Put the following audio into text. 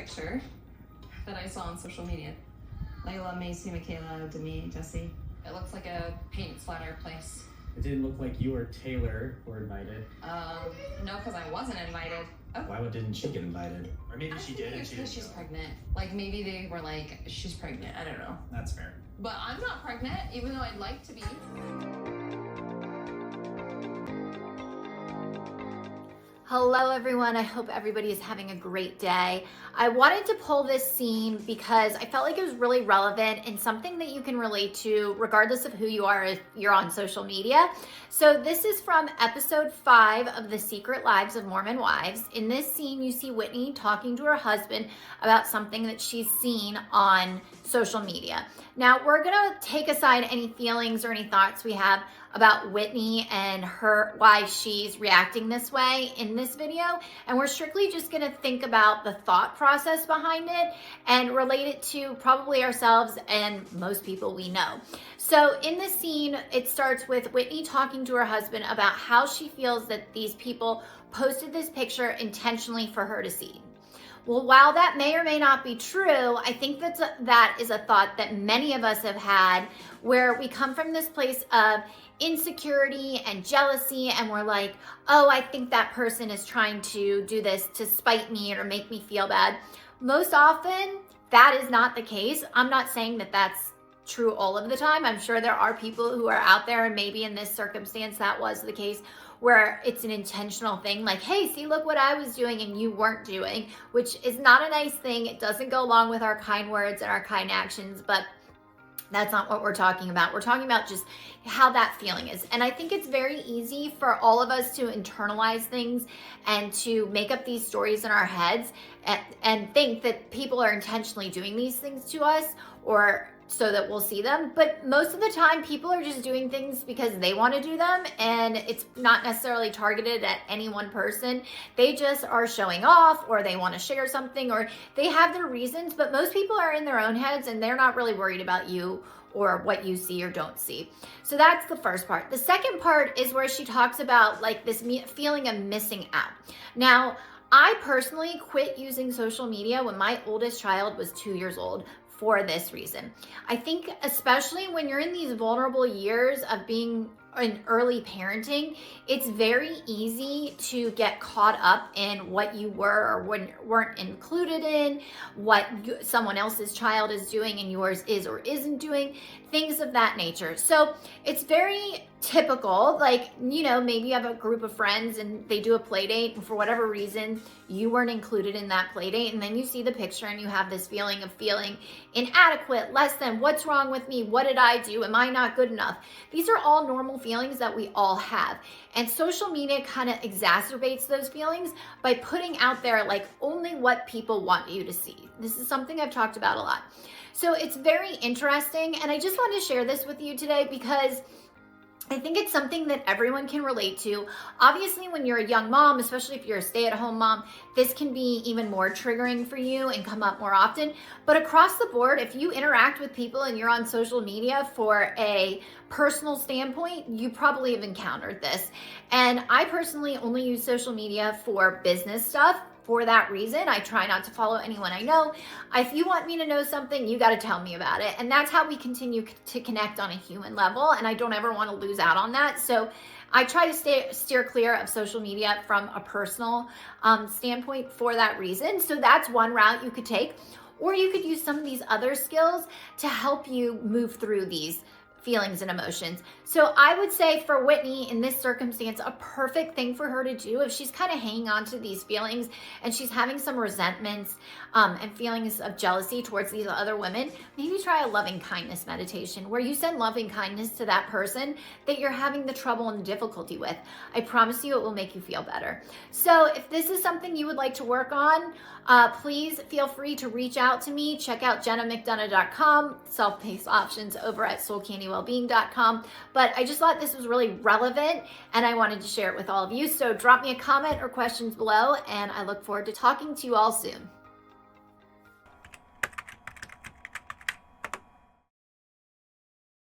picture that I saw on social media. Layla, Macy, Michaela, Demi, Jesse. It looks like a paint splatter place. It didn't look like you or Taylor were invited. No, because I wasn't invited. Oh. Why didn't she get invited? Or maybe she did and she didn't she's go. pregnant. Like maybe they were like, she's pregnant. I don't know. That's fair. But I'm not pregnant, even though I'd like to be. Hello everyone, I hope everybody is having a great day. I wanted to pull this scene because I felt like it was really relevant and something that you can relate to regardless of who you are if you're on social media. So this is from episode 5 of The Secret Lives of Mormon Wives. In this scene, you see Whitney talking to her husband about something that she's seen on social media. Now we're gonna take aside any feelings or any thoughts we have about Whitney and why she's reacting this way in this video. And we're strictly just gonna think about the thought process behind it and relate it to probably ourselves and most people we know. So in this scene, it starts with Whitney talking to her husband about how she feels that these people posted this picture intentionally for her to see. Well, while that may or may not be true, I think that is a thought that many of us have had where we come from this place of insecurity and jealousy and we're like, oh, I think that person is trying to do this to spite me or make me feel bad. Most often, that is not the case. I'm not saying that that's true all of the time. I'm sure there are people who are out there and maybe in this circumstance that was the case where it's an intentional thing like, hey, see, look what I was doing and you weren't doing, which is not a nice thing. It doesn't go along with our kind words and our kind actions, but that's not what we're talking about. We're talking about just how that feeling is. And I think it's very easy for all of us to internalize things and to make up these stories in our heads and think that people are intentionally doing these things to us or so that we'll see them. But most of the time, people are just doing things because they want to do them, and it's not necessarily targeted at any one person. They just are showing off, or they want to share something, or they have their reasons, but most people are in their own heads, and they're not really worried about you or what you see or don't see. So that's the first part. The second part is where she talks about like this feeling of missing out. Now, I personally quit using social media when my oldest child was 2 years old for this reason. I think especially when you're in these vulnerable years of being in early parenting, it's very easy to get caught up in what you were or weren't included in, what someone else's child is doing and yours is or isn't doing, things of that nature. So it's very typical, like, you know, maybe you have a group of friends and they do a play date and for whatever reason you weren't included in that play date, and then you see the picture and you have this feeling of feeling inadequate, less than, what's wrong with me, what did I do, am I not good enough? These are all normal feelings that we all have, and social media kind of exacerbates those feelings by putting out there like only what people want you to see. This is something I've talked about a lot. So it's very interesting, and I just wanted to share this with you today because I think it's something that everyone can relate to. Obviously, when you're a young mom, especially if you're a stay-at-home mom, this can be even more triggering for you and come up more often. But across the board, if you interact with people and you're on social media for a personal standpoint, you probably have encountered this. And I personally only use social media for business stuff. For that reason, I try not to follow anyone I know. If you want me to know something, you got to tell me about it. And that's how we continue to connect on a human level. And I don't ever want to lose out on that. So I try to steer clear of social media from a personal standpoint for that reason. So that's one route you could take. Or you could use some of these other skills to help you move through these feelings and emotions. So I would say for Whitney in this circumstance, a perfect thing for her to do if she's kind of hanging on to these feelings and she's having some resentments and feelings of jealousy towards these other women, maybe try a loving kindness meditation where you send loving kindness to that person that you're having the trouble and the difficulty with. I promise you it will make you feel better. So if this is something you would like to work on, please feel free to reach out to me. Check out jennamcdonough.com, self-paced options over at soulcandywellbeing.com. But I just thought this was really relevant and I wanted to share it with all of you. So drop me a comment or questions below, and I look forward to talking to you all soon.